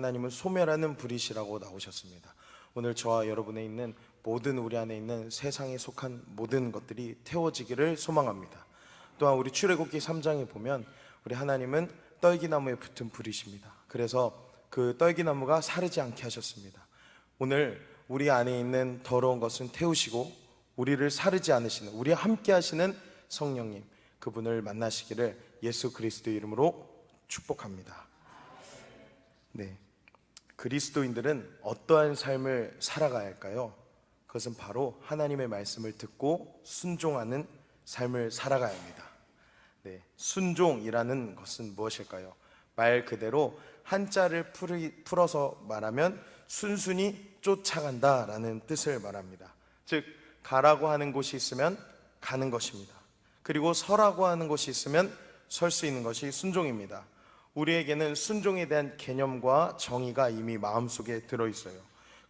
하나님은 소멸하는 불이시라고 나오셨습니다. 오늘 저와 여러분에 있는 모든 우리 안에 있는 세상에 속한 모든 것들이 태워지기를 소망합니다. 또한 우리 출애굽기 3장에 보면 우리 하나님은 떨기나무에 붙은 불이십니다. 그래서 그 떨기나무가 사르지 않게 하셨습니다. 오늘 우리 안에 있는 더러운 것은 태우시고 우리를 사르지 않으시는, 우리와 함께 하시는 성령님, 그분을 만나시기를 예수 그리스도의 이름으로 축복합니다. 네, 그리스도인들은 어떠한 삶을 살아가야 할까요? 그것은 바로 하나님의 말씀을 듣고 순종하는 삶을 살아가야 합니다. 네, 순종이라는 것은 무엇일까요? 말 그대로 한자를 풀어서 말하면 순순히 쫓아간다라는 뜻을 말합니다. 즉, 가라고 하는 곳이 있으면 가는 것입니다. 그리고 서라고 하는 곳이 있으면 설 수 있는 것이 순종입니다. 우리에게는 순종에 대한 개념과 정의가 이미 마음속에 들어있어요.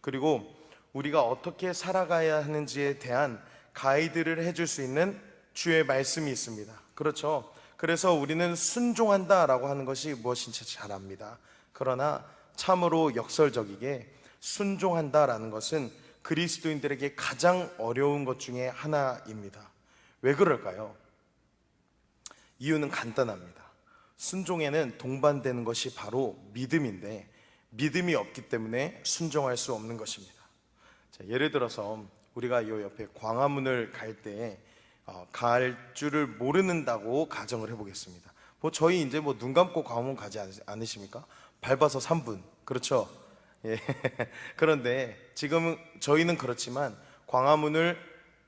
그리고 우리가 어떻게 살아가야 하는지에 대한 가이드를 해줄 수 있는 주의 말씀이 있습니다. 그렇죠? 그래서 우리는 순종한다라고 하는 것이 무엇인지 잘 압니다. 그러나 참으로 역설적이게 순종한다라는 것은 그리스도인들에게 가장 어려운 것 중에 하나입니다. 왜 그럴까요? 이유는 간단합니다. 순종에는 동반되는 것이 바로 믿음인데 믿음이 없기 때문에 순종할 수 없는 것입니다. 자, 예를 들어서 우리가 이 옆에 광화문을 갈 때 갈 줄을 모르는다고 가정을 해보겠습니다. 저희 이제 눈 감고 광화문 가지 않으십니까? 밟아서 3분, 그렇죠? 예. 그런데 지금 저희는 그렇지만 광화문을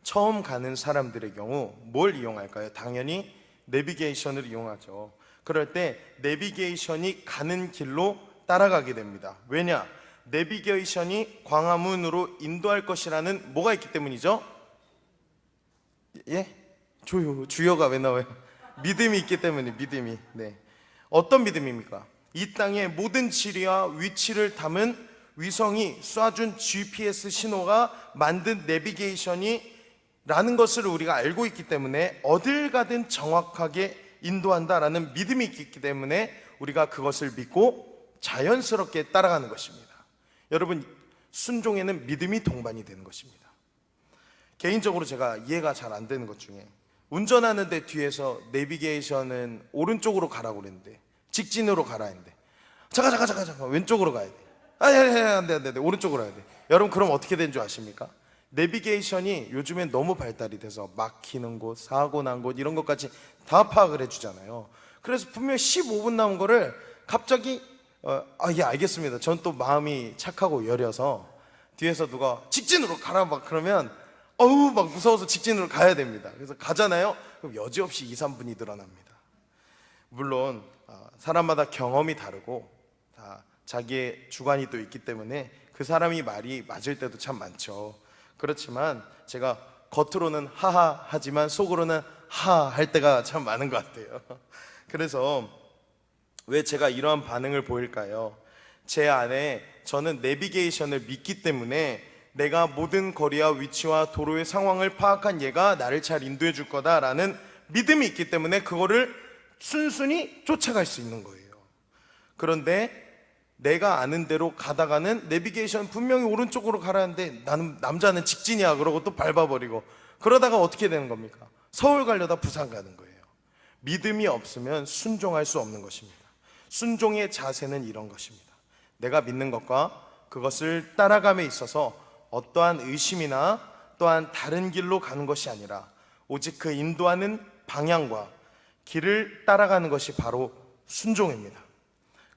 처음 가는 사람들의 경우 뭘 이용할까요? 당연히 내비게이션을 이용하죠. 그럴 때 내비게이션이 가는 길로 따라가게 됩니다. 왜냐? 내비게이션이 광화문으로 인도할 것이라는 뭐가 있기 때문이죠? 예? 주여가 왜 나와요? 믿음이 있기 때문에, 믿음이. 네. 어떤 믿음입니까? 이 땅의 모든 지리와 위치를 담은 위성이 쏴준 GPS 신호가 만든 내비게이션이 라는 것을 우리가 알고 있기 때문에 어딜 가든 정확하게 인도한다라는 믿음이 있기 때문에 우리가 그것을 믿고 자연스럽게 따라가는 것입니다. 여러분, 순종에는 믿음이 동반이 되는 것입니다. 개인적으로 제가 이해가 잘 안 되는 것 중에, 운전하는데 뒤에서 내비게이션은 오른쪽으로 가라고 그랬는데 직진으로 가라 했는데 잠깐 왼쪽으로 가야 돼. 안 돼. 오른쪽으로 가야 돼. 여러분, 그럼 어떻게 된 줄 아십니까? 내비게이션이 요즘엔 너무 발달이 돼서 막히는 곳, 사고 난 곳 이런 것까지 다 파악을 해주잖아요. 그래서 분명히 15분 남은 거를 갑자기 예, 알겠습니다. 전 또 마음이 착하고 여려서 뒤에서 누가 직진으로 가라 막 그러면 막 무서워서 직진으로 가야 됩니다. 그래서 가잖아요. 그럼 여지없이 2, 3분이 늘어납니다. 물론 사람마다 경험이 다르고 다 자기의 주관이 또 있기 때문에 그 사람이 말이 맞을 때도 참 많죠. 그렇지만 제가 겉으로는 하하 하지만 속으로는 하 할 때가 참 많은 것 같아요. 그래서 왜 제가 이러한 반응을 보일까요? 제 안에 저는 내비게이션을 믿기 때문에 내가 모든 거리와 위치와 도로의 상황을 파악한 얘가 나를 잘 인도해 줄 거다라는 믿음이 있기 때문에 그거를 순순히 쫓아갈 수 있는 거예요. 그런데 내가 아는 대로 가다가는 내비게이션 분명히 오른쪽으로 가라는데 나는 남자는 직진이야 그러고 또 밟아버리고, 그러다가 어떻게 되는 겁니까? 서울 가려다 부산 가는 거예요. 믿음이 없으면 순종할 수 없는 것입니다. 순종의 자세는 이런 것입니다. 내가 믿는 것과 그것을 따라감에 있어서 어떠한 의심이나 또한 다른 길로 가는 것이 아니라 오직 그 인도하는 방향과 길을 따라가는 것이 바로 순종입니다.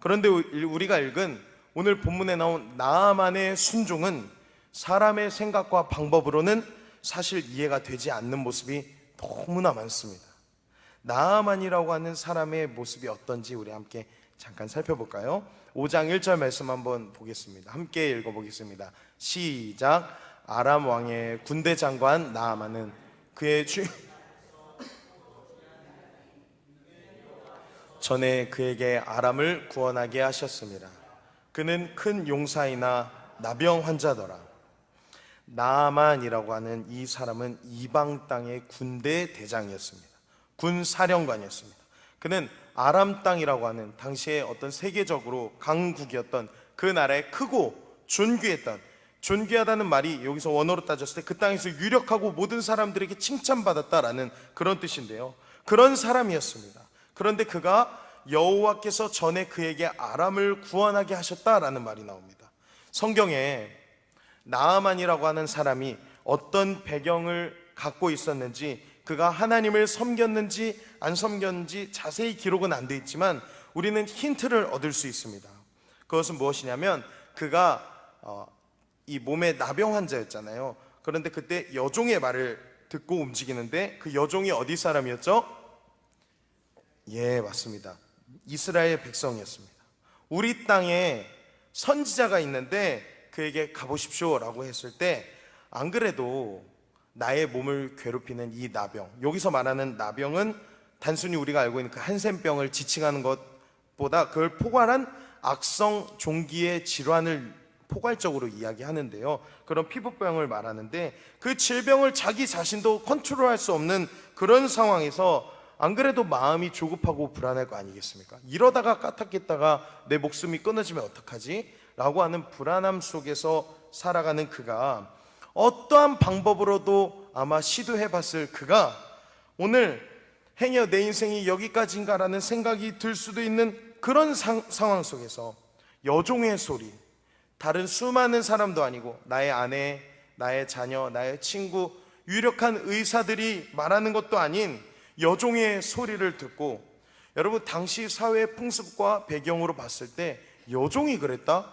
그런데 우리가 읽은 오늘 본문에 나온 나아만의 순종은 사람의 생각과 방법으로는 사실 이해가 되지 않는 모습이 너무나 많습니다. 나아만이라고 하는 사람의 모습이 어떤지 우리 함께 잠깐 살펴볼까요? 5장 1절 말씀 한번 보겠습니다. 함께 읽어보겠습니다. 시작. 아람 왕의 군대 장관 나아만은 그의 전에 그에게 아람을 구원하게 하셨습니다. 그는 큰 용사이나 나병 환자더라. 나아만이라고 하는 이 사람은 이방 땅의 군대 대장이었습니다. 군 사령관이었습니다. 그는 아람 땅이라고 하는 당시에 어떤 세계적으로 강국이었던 그 나라에 크고 존귀하다는 말이 여기서 원어로 따졌을 때 그 땅에서 유력하고 모든 사람들에게 칭찬받았다라는 그런 뜻인데요. 그런 사람이었습니다. 그런데 그가 여호와께서 전에 그에게 아람을 구원하게 하셨다라는 말이 나옵니다. 성경에 나아만이라고 하는 사람이 어떤 배경을 갖고 있었는지, 그가 하나님을 섬겼는지 안 섬겼는지 자세히 기록은 안 돼 있지만 우리는 힌트를 얻을 수 있습니다. 그것은 무엇이냐면 그가 이 몸에 나병 환자였잖아요. 그런데 그때 여종의 말을 듣고 움직이는데 그 여종이 어디 사람이었죠? 예, 맞습니다. 이스라엘 백성이었습니다. 우리 땅에 선지자가 있는데 그에게 가보십시오 라고 했을 때 안 그래도 나의 몸을 괴롭히는 이 나병, 여기서 말하는 나병은 단순히 우리가 알고 있는 그 한센병을 지칭하는 것보다 그걸 포괄한 악성 종기의 질환을 포괄적으로 이야기하는데요. 그런 피부병을 말하는데 그 질병을 자기 자신도 컨트롤할 수 없는 그런 상황에서 안 그래도 마음이 조급하고 불안할 거 아니겠습니까? 이러다가 까딱했다가 내 목숨이 끊어지면 어떡하지? 라고 하는 불안함 속에서 살아가는 그가 어떠한 방법으로도 아마 시도해봤을 그가 오늘 행여 내 인생이 여기까지인가라는 생각이 들 수도 있는 그런 상황 속에서 여종의 소리, 다른 수많은 사람도 아니고 나의 아내, 나의 자녀, 나의 친구, 유력한 의사들이 말하는 것도 아닌 여종의 소리를 듣고, 여러분 당시 사회 풍습과 배경으로 봤을 때 여종이 그랬다?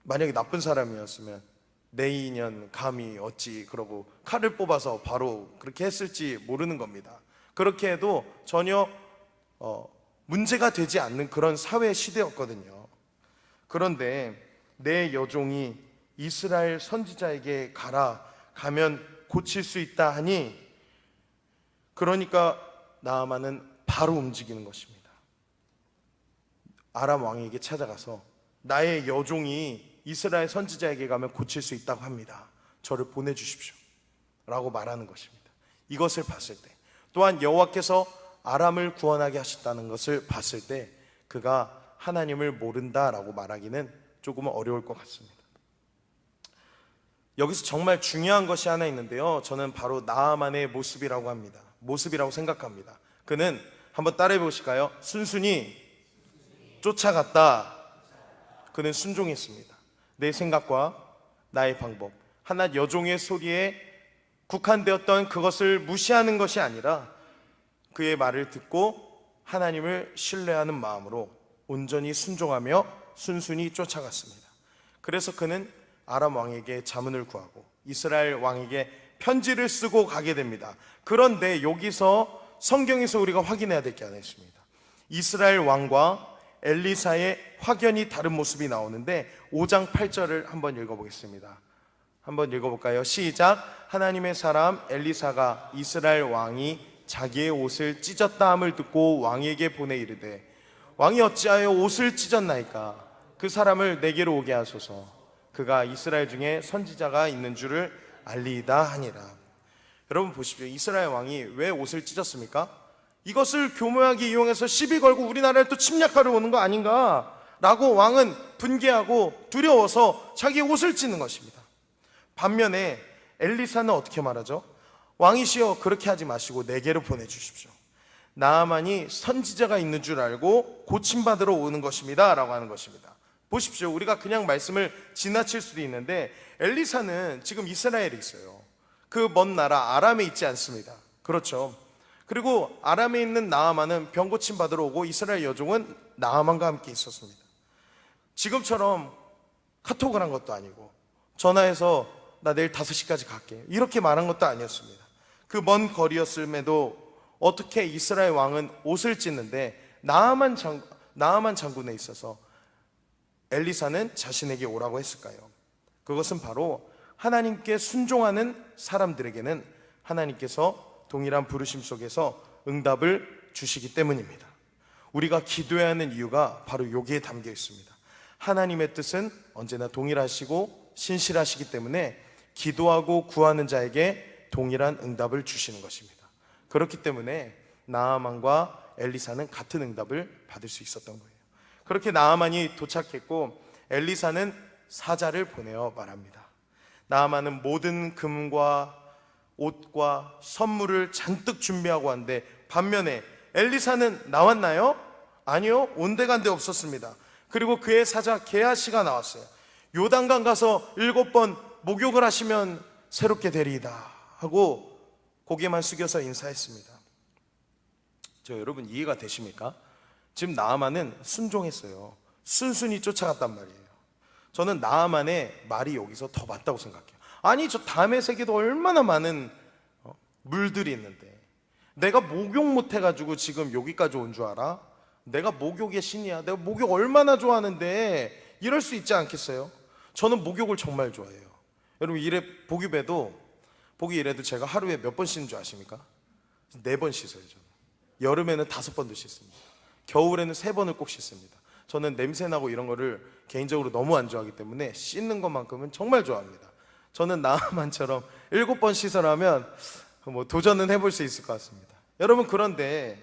만약에 나쁜 사람이었으면 내 인연 감히 어찌 그러고 칼을 뽑아서 바로 그렇게 했을지 모르는 겁니다. 그렇게 해도 전혀 문제가 되지 않는 그런 사회 시대였거든요. 그런데 내 여종이 이스라엘 선지자에게 가면 고칠 수 있다 하니, 그러니까 나아만은 바로 움직이는 것입니다. 아람 왕에게 찾아가서 나의 여종이 이스라엘 선지자에게 가면 고칠 수 있다고 합니다. 저를 보내주십시오 라고 말하는 것입니다. 이것을 봤을 때, 또한 여호와께서 아람을 구원하게 하셨다는 것을 봤을 때 그가 하나님을 모른다라고 말하기는 조금은 어려울 것 같습니다. 여기서 정말 중요한 것이 하나 있는데요, 저는 바로 나아만의 모습이라고 합니다. 모습이라고 생각합니다. 그는 한번 따라해 보실까요? 순순히 쫓아갔다. 그는 순종했습니다. 내 생각과 나의 방법, 하나 여종의 소리에 국한되었던 그것을 무시하는 것이 아니라 그의 말을 듣고 하나님을 신뢰하는 마음으로 온전히 순종하며 순순히 쫓아갔습니다. 그래서 그는 아람 왕에게 자문을 구하고 이스라엘 왕에게 편지를 쓰고 가게 됩니다. 그런데 여기서 성경에서 우리가 확인해야 될 게 하나 있습니다. 이스라엘 왕과 엘리사의 확연히 다른 모습이 나오는데 5장 8절을 한번 읽어보겠습니다. 한번 읽어볼까요? 시작. 하나님의 사람 엘리사가 이스라엘 왕이 자기의 옷을 찢었다 함을 듣고 왕에게 보내 이르되, 왕이 어찌하여 옷을 찢었나이까? 그 사람을 내게로 오게 하소서. 그가 이스라엘 중에 선지자가 있는 줄을 알리이다 하니라. 여러분 보십시오. 이스라엘 왕이 왜 옷을 찢었습니까? 이것을 교묘하게 이용해서 시비 걸고 우리나라를 또 침략하러 오는 거 아닌가 라고 왕은 분개하고 두려워서 자기 옷을 찢는 것입니다. 반면에 엘리사는 어떻게 말하죠? 왕이시여, 그렇게 하지 마시고 내게로 보내주십시오. 나아만이 선지자가 있는 줄 알고 고침받으러 오는 것입니다 라고 하는 것입니다. 보십시오. 우리가 그냥 말씀을 지나칠 수도 있는데 엘리사는 지금 이스라엘에 있어요. 그 먼 나라 아람에 있지 않습니다. 그렇죠. 그리고 아람에 있는 나아만은 병 고침 받으러 오고 이스라엘 여종은 나아만과 함께 있었습니다. 지금처럼 카톡을 한 것도 아니고 전화해서 나 내일 5시까지 갈게 이렇게 말한 것도 아니었습니다. 그 먼 거리였음에도 어떻게 이스라엘 왕은 옷을 찢는데 나아만 장군에 있어서 엘리사는 자신에게 오라고 했을까요? 그것은 바로 하나님께 순종하는 사람들에게는 하나님께서 동일한 부르심 속에서 응답을 주시기 때문입니다. 우리가 기도해야 하는 이유가 바로 여기에 담겨 있습니다. 하나님의 뜻은 언제나 동일하시고 신실하시기 때문에 기도하고 구하는 자에게 동일한 응답을 주시는 것입니다. 그렇기 때문에 나아만과 엘리사는 같은 응답을 받을 수 있었던 거예요. 그렇게 나아만이 도착했고 엘리사는 사자를 보내어 말합니다. 나아만은 모든 금과 옷과 선물을 잔뜩 준비하고 왔는데 반면에 엘리사는 나왔나요? 아니요, 온데간데 없었습니다. 그리고 그의 사자 게하시가 나왔어요. 요단강 가서 7번 목욕을 하시면 새롭게 되리이다 하고 고개만 숙여서 인사했습니다. 여러분 이해가 되십니까? 지금 나아만은 순종했어요. 순순히 쫓아갔단 말이에요. 저는 나아만의 말이 여기서 더 맞다고 생각해요. 아니, 저 담의 세계도 얼마나 많은 물들이 있는데 내가 목욕 못해가지고 지금 여기까지 온 줄 알아? 내가 목욕의 신이야. 내가 목욕 얼마나 좋아하는데 이럴 수 있지 않겠어요? 저는 목욕을 정말 좋아해요. 여러분 복이 이래도 제가 하루에 몇 번 씻는 줄 아십니까? 4번 씻어요. 저는 여름에는 5번도 씻습니다. 겨울에는 3번을 꼭 씻습니다. 저는 냄새나고 이런 거를 개인적으로 너무 안 좋아하기 때문에 씻는 것만큼은 정말 좋아합니다. 저는 나만처럼 7번 씻으라면 도전은 해볼 수 있을 것 같습니다. 여러분, 그런데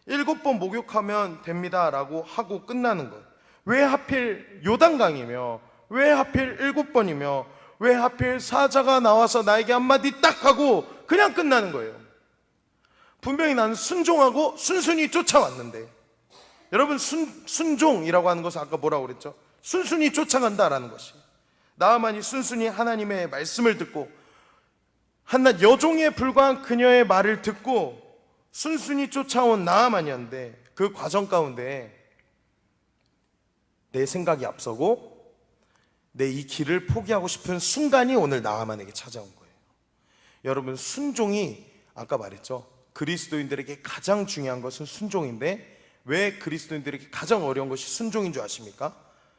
7번 목욕하면 됩니다 라고 하고 끝나는 것, 왜 하필 요단강이며 왜 하필 7번이며 왜 하필 사자가 나와서 나에게 한마디 딱 하고 그냥 끝나는 거예요? 분명히 나는 순종하고 순순히 쫓아왔는데. 여러분, 순종이라고 하는 것은 아까 뭐라고 그랬죠? 순순히 쫓아간다라는 것이. 나아만이 순순히 하나님의 말씀을 듣고 한낱 여종에 불과한 그녀의 말을 듣고 순순히 쫓아온 나아만이었는데, 그 과정 가운데 내 생각이 앞서고 내 이 길을 포기하고 싶은 순간이 오늘 나아만에게 찾아온 거예요. 여러분, 순종이 아까 말했죠, 그리스도인들에게 가장 중요한 것은 순종인데 왜 그리스도인들에게 가장 어려운 것이 순종인 줄 아십니까?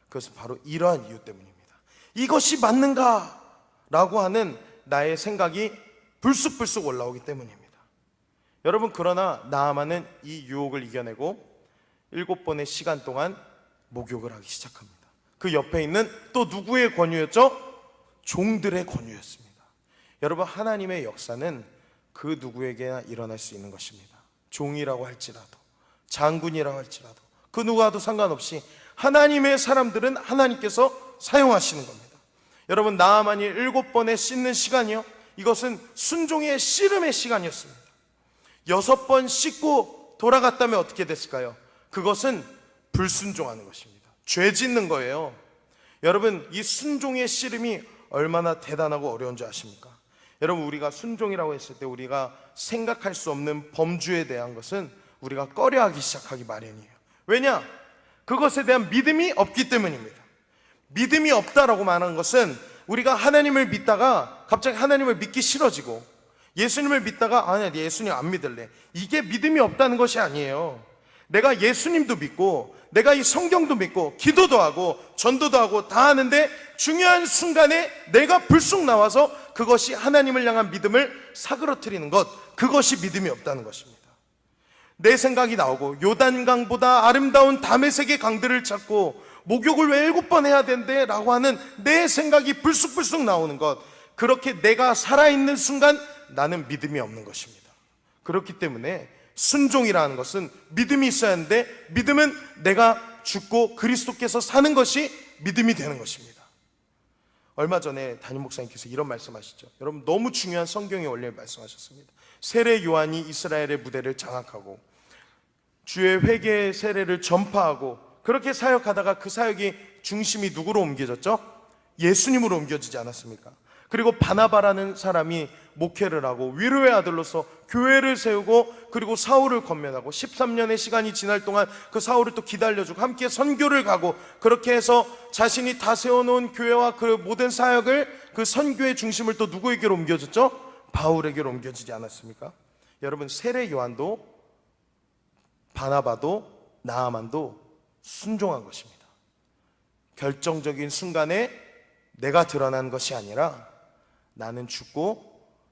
그것은 바로 이러한 이유 때문입니다. 이것이 맞는가? 라고 하는 나의 생각이 불쑥불쑥 올라오기 때문입니다. 여러분, 그러나 나아만은 이 유혹을 이겨내고 7번의 시간 동안 목욕을 하기 시작합니다. 그 옆에 있는 또 누구의 권유였죠? 종들의 권유였습니다. 여러분, 하나님의 역사는 그 누구에게나 일어날 수 있는 것입니다. 종이라고 할지라도, 장군이라고 할지라도, 그 누구와도 상관없이 하나님의 사람들은 하나님께서 사용하시는 겁니다. 여러분, 나아만이 7번에 씻는 시간이요, 이것은 순종의 씨름의 시간이었습니다. 6번 씻고 돌아갔다면 어떻게 됐을까요? 그것은 불순종하는 것입니다. 죄 짓는 거예요. 여러분, 이 순종의 씨름이 얼마나 대단하고 어려운 줄 아십니까? 여러분, 우리가 순종이라고 했을 때 우리가 생각할 수 없는 범주에 대한 것은 우리가 꺼려하기 시작하기 마련이에요. 왜냐? 그것에 대한 믿음이 없기 때문입니다. 믿음이 없다라고 말하는 것은 우리가 하나님을 믿다가 갑자기 하나님을 믿기 싫어지고 예수님을 믿다가 아니야, 예수님 안 믿을래, 이게 믿음이 없다는 것이 아니에요. 내가 예수님도 믿고 내가 이 성경도 믿고 기도도 하고 전도도 하고 다 하는데 중요한 순간에 내가 불쑥 나와서 그것이 하나님을 향한 믿음을 사그러뜨리는 것, 그것이 믿음이 없다는 것입니다. 내 생각이 나오고 요단강보다 아름다운 다메섹의 강들을 찾고 목욕을 왜 7번 해야 된대? 라고 하는 내 생각이 불쑥불쑥 나오는 것, 그렇게 내가 살아있는 순간 나는 믿음이 없는 것입니다. 그렇기 때문에 순종이라는 것은 믿음이 있어야 하는데, 믿음은 내가 죽고 그리스도께서 사는 것이 믿음이 되는 것입니다. 얼마 전에 담임 목사님께서 이런 말씀하시죠. 여러분, 너무 중요한 성경의 원리를 말씀하셨습니다. 세례 요한이 이스라엘의 무대를 장악하고 주의 회개의 세례를 전파하고 그렇게 사역하다가 그 사역이 중심이 누구로 옮겨졌죠? 예수님으로 옮겨지지 않았습니까? 그리고 바나바라는 사람이 목회를 하고 위로의 아들로서 교회를 세우고 그리고 사울을 권면하고 13년의 시간이 지날 동안 그 사울을 또 기다려주고 함께 선교를 가고, 그렇게 해서 자신이 다 세워놓은 교회와 그 모든 사역을, 그 선교의 중심을 또 누구에게로 옮겨졌죠? 바울에게로 옮겨지지 않았습니까? 여러분, 세례 요한도 바나바도 나아만도 순종한 것입니다. 결정적인 순간에 내가 드러난 것이 아니라 나는 죽고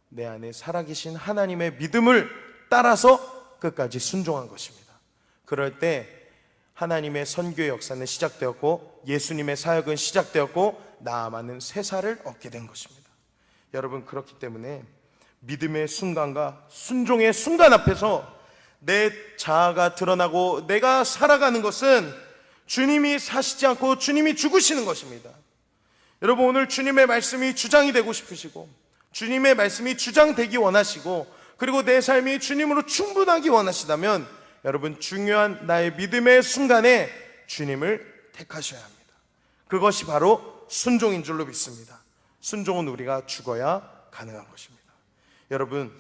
내 안에 살아계신 하나님의 믿음을 따라서 끝까지 순종한 것입니다. 그럴 때 하나님의 선교의 역사는 시작되었고 예수님의 사역은 시작되었고 나아만은 새 살을 얻게 된 것입니다. 여러분, 그렇기 때문에 믿음의 순간과 순종의 순간 앞에서 내 자아가 드러나고 내가 살아가는 것은 주님이 사시지 않고 주님이 죽으시는 것입니다. 여러분, 오늘 주님의 말씀이 주장이 되고 싶으시고, 주님의 말씀이 주장되기 원하시고, 그리고 내 삶이 주님으로 충분하기 원하시다면 여러분, 중요한 나의 믿음의 순간에 주님을 택하셔야 합니다. 그것이 바로 순종인 줄로 믿습니다. 순종은 우리가 죽어야 가능한 것입니다. 여러분,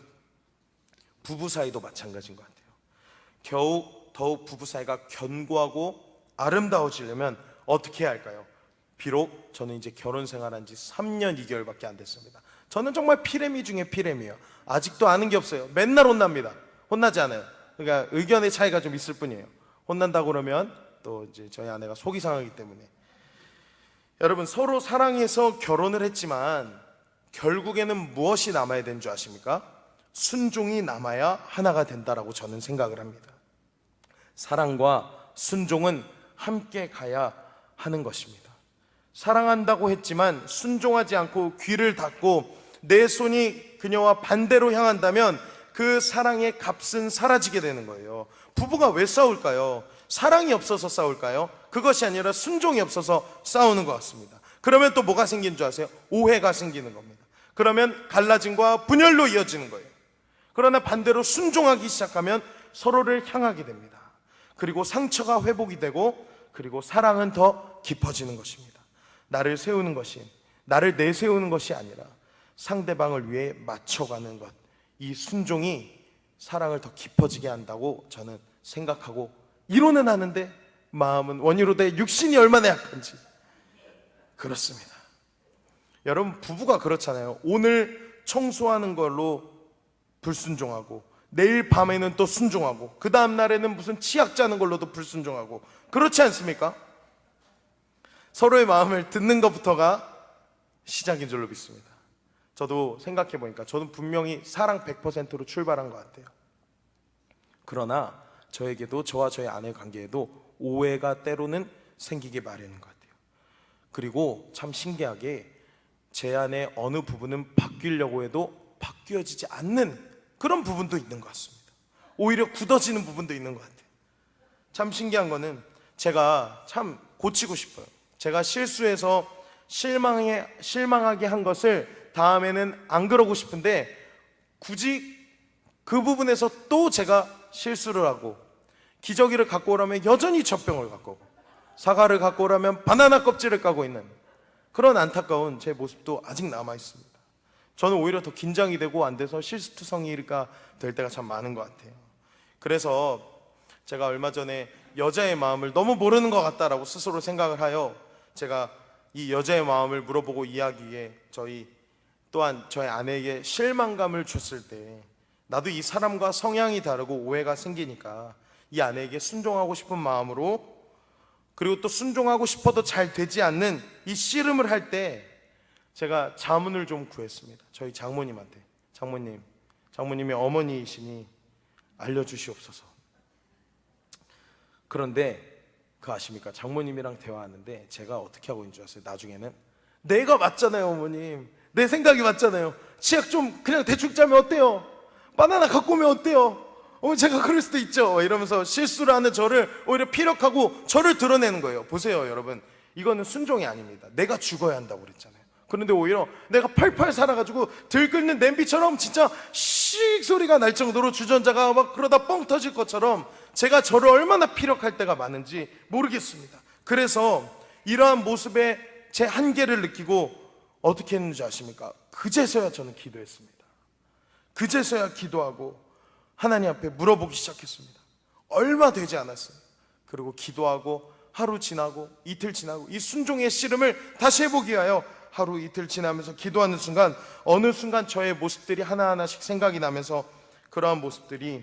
부부 사이도 마찬가지인 것 같아요. 더욱 부부 사이가 견고하고 아름다워지려면 어떻게 해야 할까요? 비록 저는 이제 결혼 생활한 지 3년 2개월밖에 안 됐습니다. 저는 정말 피레미 중에 피레미예요. 아직도 아는 게 없어요. 맨날 혼납니다. 혼나지 않아요. 그러니까 의견의 차이가 좀 있을 뿐이에요. 혼난다고 그러면 또 이제 저희 아내가 속이 상하기 때문에. 여러분, 서로 사랑해서 결혼을 했지만 결국에는 무엇이 남아야 되는 줄 아십니까? 순종이 남아야 하나가 된다라고 저는 생각을 합니다. 사랑과 순종은 함께 가야 하는 것입니다. 사랑한다고 했지만 순종하지 않고 귀를 닫고 내 손이 그녀와 반대로 향한다면 그 사랑의 값은 사라지게 되는 거예요. 부부가 왜 싸울까요? 사랑이 없어서 싸울까요? 그것이 아니라 순종이 없어서 싸우는 것 같습니다. 그러면 또 뭐가 생기는 줄 아세요? 오해가 생기는 겁니다. 그러면 갈라짐과 분열로 이어지는 거예요. 그러나 반대로 순종하기 시작하면 서로를 향하게 됩니다. 그리고 상처가 회복이 되고, 그리고 사랑은 더 깊어지는 것입니다. 나를 세우는 것이, 나를 내세우는 것이 아니라 상대방을 위해 맞춰가는 것, 이 순종이 사랑을 더 깊어지게 한다고 저는 생각하고, 이론은 하는데 마음은 원이로 돼 육신이 얼마나 약한지. 그렇습니다. 여러분, 부부가 그렇잖아요. 오늘 청소하는 걸로 불순종하고, 내일 밤에는 또 순종하고, 그 다음 날에는 무슨 치약 짜는 걸로도 불순종하고, 그렇지 않습니까? 서로의 마음을 듣는 것부터가 시작인 줄로 믿습니다. 저도 생각해 보니까 저는 분명히 사랑 100%로 출발한 것 같아요. 그러나 저에게도, 저와 저의 아내의 관계에도 오해가 때로는 생기기 마련인 것 같아요. 그리고 참 신기하게 제 안에 어느 부분은 바뀌려고 해도 바뀌어지지 않는 그런 부분도 있는 것 같습니다. 오히려 굳어지는 부분도 있는 것 같아요. 참 신기한 거는 제가 참 고치고 싶어요. 제가 실수해서 실망하게 한 것을 다음에는 안 그러고 싶은데, 굳이 그 부분에서 또 제가 실수를 하고, 기저귀를 갖고 오라면 여전히 젖병을 갖고 오고, 사과를 갖고 오라면 바나나 껍질을 까고 있는 그런 안타까운 제 모습도 아직 남아 있습니다. 저는 오히려 더 긴장이 되고 안 돼서 실수투성이가 될 때가 참 많은 것 같아요. 그래서 제가 얼마 전에 여자의 마음을 너무 모르는 것 같다라고 스스로 생각을 하여 제가 이 여자의 마음을 물어보고 이야기에 또한 저희 아내에게 실망감을 줬을 때, 나도 이 사람과 성향이 다르고 오해가 생기니까 이 아내에게 순종하고 싶은 마음으로, 그리고 또 순종하고 싶어도 잘 되지 않는 이 씨름을 할 때 제가 자문을 좀 구했습니다. 저희 장모님한테. 장모님이 어머니이시니 알려주시옵소서. 그런데 그거 아십니까? 장모님이랑 대화하는데 제가 어떻게 하고 있는 줄 아세요? 나중에는 내가 맞잖아요, 어머님. 내 생각이 맞잖아요. 치약 좀 그냥 대충 짜면 어때요? 바나나 갖고 오면 어때요? 제가 그럴 수도 있죠. 이러면서 실수를 하는 저를 오히려 피력하고 저를 드러내는 거예요. 보세요, 여러분. 이거는 순종이 아닙니다. 내가 죽어야 한다고 그랬잖아요. 그런데 오히려 내가 펄펄 살아가지고 들끓는 냄비처럼 진짜 씩 소리가 날 정도로 주전자가 막 그러다 뻥 터질 것처럼 제가 저를 얼마나 피력할 때가 많은지 모르겠습니다. 그래서 이러한 모습에 제 한계를 느끼고 어떻게 했는지 아십니까? 그제서야 저는 기도했습니다. 그제서야 기도하고 하나님 앞에 물어보기 시작했습니다. 얼마 되지 않았어요. 그리고 기도하고 하루 지나고 이틀 지나고 이 순종의 씨름을 다시 해보기 위하여 하루 이틀 지나면서 기도하는 순간, 어느 순간 저의 모습들이 하나하나씩 생각이 나면서 그러한 모습들이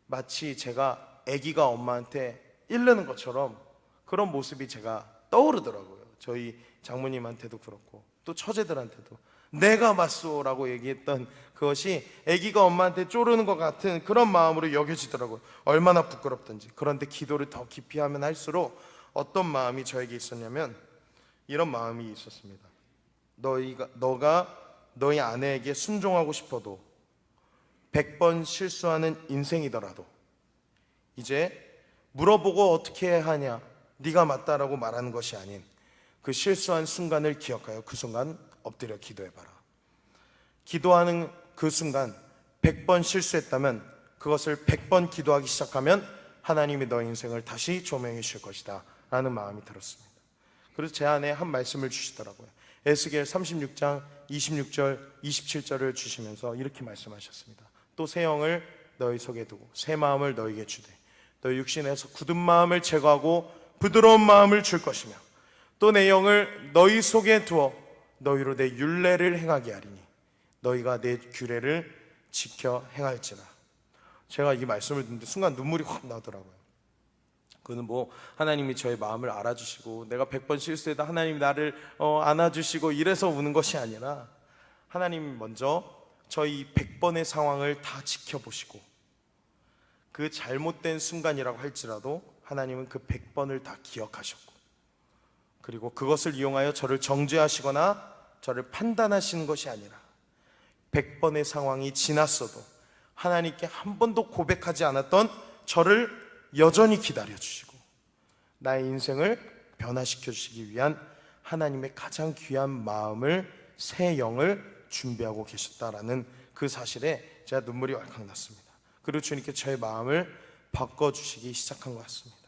마치 제가 아기가 엄마한테 이르는 것처럼 그런 모습이 제가 떠오르더라고요. 저희 장모님한테도 그렇고 또 처제들한테도 내가 맞소라고 얘기했던 그것이 아기가 엄마한테 쪼르는 것 같은 그런 마음으로 여겨지더라고요. 얼마나 부끄럽던지. 그런데 기도를 더 깊이 하면 할수록 어떤 마음이 저에게 있었냐면 이런 마음이 있었습니다. 너가 너희 아내에게 순종하고 싶어도 100번 실수하는 인생이더라도 이제 물어보고 어떻게 해야 하냐, 네가 맞다라고 말하는 것이 아닌 그 실수한 순간을 기억하여 그 순간 엎드려 기도해봐라. 기도하는 그 순간 100번 실수했다면 그것을 100번 기도하기 시작하면 하나님이 너의 인생을 다시 조명해 주실 것이다 라는 마음이 들었습니다. 그래서 제 안에 한 말씀을 주시더라고요. 에스겔 36장 26절 27절을 주시면서 이렇게 말씀하셨습니다. 또 새 영을 너희 속에 두고 새 마음을 너희에게 주되 너희 육신에서 굳은 마음을 제거하고 부드러운 마음을 줄 것이며 또 내 영을 너희 속에 두어 너희로 내 율례를 행하게 하리니 너희가 내 규례를 지켜 행할지라. 제가 이 말씀을 듣는데 순간 눈물이 확 나더라고요. 그는 하나님이 저의 마음을 알아주시고 내가 100번 실수해도 하나님이 나를 안아주시고 이래서 우는 것이 아니라 하나님이 먼저 저희 100번의 상황을 다 지켜보시고 그 잘못된 순간이라고 할지라도 하나님은 그 100번을 다 기억하셨고 그리고 그것을 이용하여 저를 정죄하시거나 저를 판단하시는 것이 아니라 100번의 상황이 지났어도 하나님께 한 번도 고백하지 않았던 저를 여전히 기다려주시고 나의 인생을 변화시켜 주시기 위한 하나님의 가장 귀한 마음을 새 영을 준비하고 계셨다라는 그 사실에 제가 눈물이 왈칵 났습니다. 그리고 주님께 저의 마음을 바꿔주시기 시작한 것 같습니다.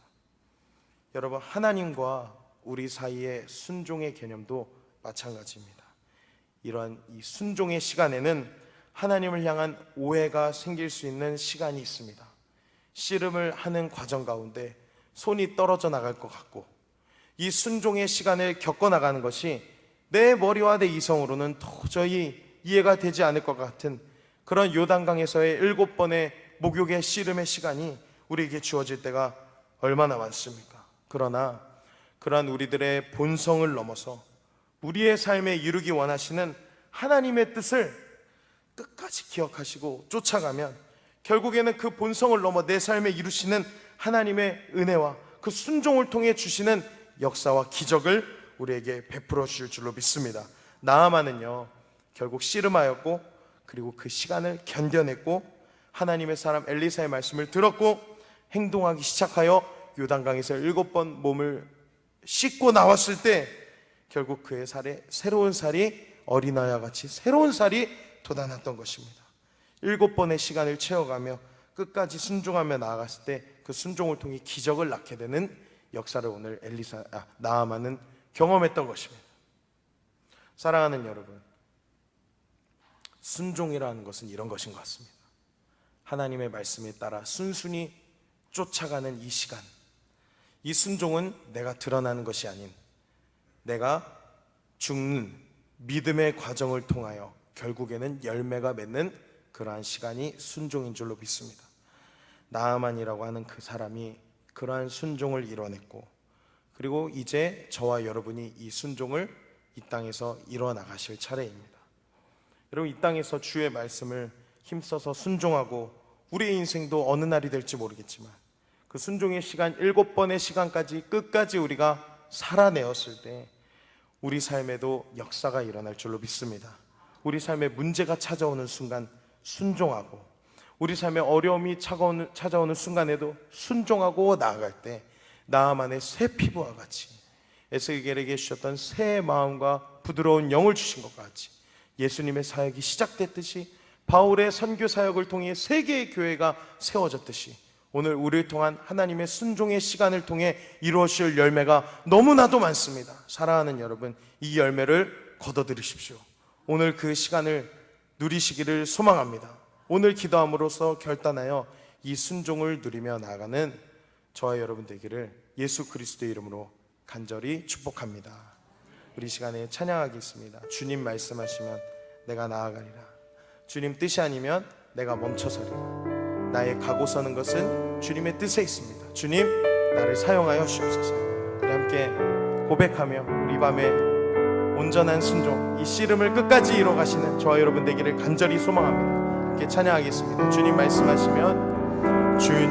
여러분, 하나님과 우리 사이의 순종의 개념도 마찬가지입니다. 이러한 이 순종의 시간에는 하나님을 향한 오해가 생길 수 있는 시간이 있습니다. 씨름을 하는 과정 가운데 손이 떨어져 나갈 것 같고 이 순종의 시간을 겪어나가는 것이 내 머리와 내 이성으로는 도저히 이해가 되지 않을 것 같은 그런 요단강에서의 7번의 목욕의 씨름의 시간이 우리에게 주어질 때가 얼마나 많습니까? 그러나 그러한 우리들의 본성을 넘어서 우리의 삶에 이루기 원하시는 하나님의 뜻을 끝까지 기억하시고 쫓아가면 결국에는 그 본성을 넘어 내 삶에 이루시는 하나님의 은혜와 그 순종을 통해 주시는 역사와 기적을 우리에게 베풀어 주실 줄로 믿습니다. 나아만은요 결국 씨름하였고 그리고 그 시간을 견뎌냈고 하나님의 사람 엘리사의 말씀을 들었고 행동하기 시작하여 요단강에서 7번 몸을 씻고 나왔을 때 결국 그의 살에 새로운 살이 어린아이와 같이 새로운 살이 돋아났던 것입니다. 7번의 시간을 채워가며 끝까지 순종하며 나아갔을 때 그 순종을 통해 기적을 낳게 되는 역사를 오늘 나아만은 경험했던 것입니다. 사랑하는 여러분, 순종이라는 것은 이런 것인 것 같습니다. 하나님의 말씀에 따라 순순히 쫓아가는 이 시간, 이 순종은 내가 드러나는 것이 아닌 내가 죽는 믿음의 과정을 통하여 결국에는 열매가 맺는 그러한 시간이 순종인 줄로 믿습니다. 나아만이라고 하는 그 사람이 그러한 순종을 이뤄냈고 그리고 이제 저와 여러분이 이 순종을 이 땅에서 이뤄나가실 차례입니다. 여러분, 이 땅에서 주의 말씀을 힘써서 순종하고 우리의 인생도 어느 날이 될지 모르겠지만 그 순종의 시간 7번의 시간까지 끝까지 우리가 살아내었을 때 우리 삶에도 역사가 일어날 줄로 믿습니다. 우리 삶에 문제가 찾아오는 순간 순종하고 우리 삶에 어려움이 찾아오는 순간에도 순종하고 나아갈 때 나아만의 새 피부와 같이 에스겔에게 주셨던 새 마음과 부드러운 영을 주신 것과 같이 예수님의 사역이 시작됐듯이 바울의 선교 사역을 통해 세계의 교회가 세워졌듯이 오늘 우리를 통한 하나님의 순종의 시간을 통해 이루어질 열매가 너무나도 많습니다. 사랑하는 여러분, 이 열매를 거둬들이십시오. 오늘 그 시간을 누리시기를 소망합니다. 오늘 기도함으로써 결단하여 이 순종을 누리며 나아가는 저와 여러분 되기를 예수 그리스도의 이름으로 간절히 축복합니다. 우리 시간에 찬양하겠습니다. 주님 말씀하시면 내가 나아가리라. 주님 뜻이 아니면 내가 멈춰서리라. 나의 가고 서는 것은 주님의 뜻에 있습니다. 주님, 나를 사용하여 주옵소서. 우리 함께 고백하며 우리 밤에 온전한 순종, 이 씨름을 끝까지 이뤄가시는 저와 여러분 되기를 간절히 소망합니다. 함께 찬양하겠습니다. 주님 말씀하시면 주님